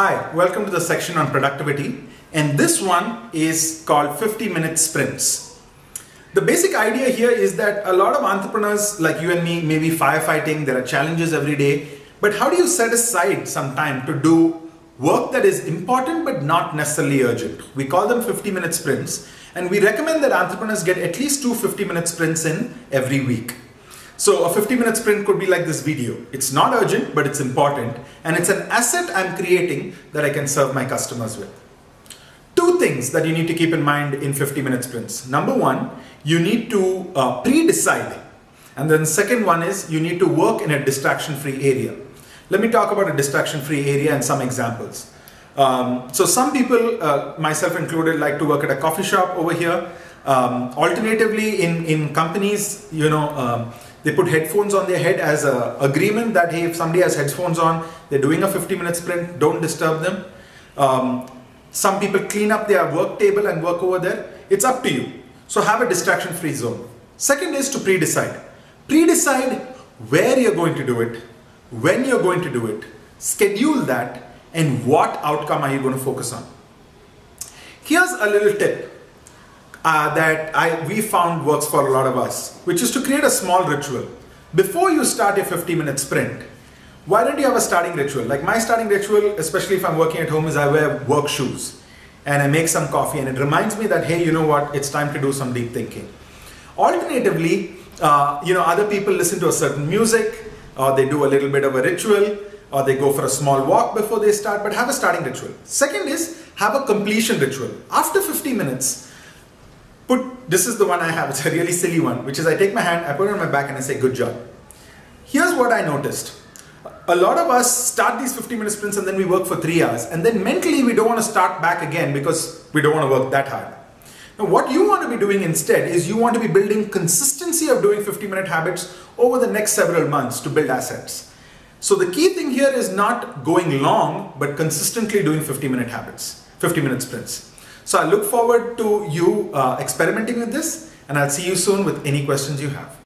Hi, welcome to the section on productivity, and this one is called 50-minute sprints. The basic idea here is that a lot of entrepreneurs like you and me may be firefighting, there are challenges every day, but how do you set aside some time to do work that is important but not necessarily urgent? We call them 50-minute sprints, and we recommend that entrepreneurs get at least two 50-minute sprints in every week. So a 50-minute sprint could be like this video. It's not urgent, but it's important, and it's an asset I'm creating that I can serve my customers with. Two things that you need to keep in mind in 50-minute sprints. Number one, you need to pre-decide. And then second one is you need to work in a distraction-free area. Let me talk about a distraction-free area and some examples. So some people, myself included, like to work at a coffee shop over here. Alternatively, in companies, they put headphones on their head as an agreement that, hey, if somebody has headphones on, they're doing a 50-minute sprint, don't disturb them. Some people clean up their work table and work over there. It's up to you. So have a distraction-free zone. Second is to pre-decide. Pre-decide where you're going to do it, when you're going to do it, schedule that, and what outcome are you going to focus on. Here's a little tip that we found works for a lot of us, which is to create a small ritual. Before you start a 50-minute sprint, why don't you have a starting ritual? Like my starting ritual, especially if I'm working at home, is I wear work shoes and I make some coffee, and it reminds me that, hey, you know what, it's time to do some deep thinking. Alternatively, other people listen to a certain music, or they do a little bit of a ritual, or they go for a small walk before they start, but have a starting ritual. Second is have a completion ritual. After 50 minutes, this is the one I have, it's a really silly one, which is I take my hand, I put it on my back and I say, good job. Here's what I noticed. A lot of us start these 50-minute sprints and then we work for 3 hours, and then mentally we don't want to start back again because we don't want to work that hard. Now what you want to be doing instead is you want to be building consistency of doing 50-minute habits over the next several months to build assets. So the key thing here is not going long, but consistently doing 50-minute habits, 50-minute sprints. So I look forward to you experimenting with this, and I'll see you soon with any questions you have.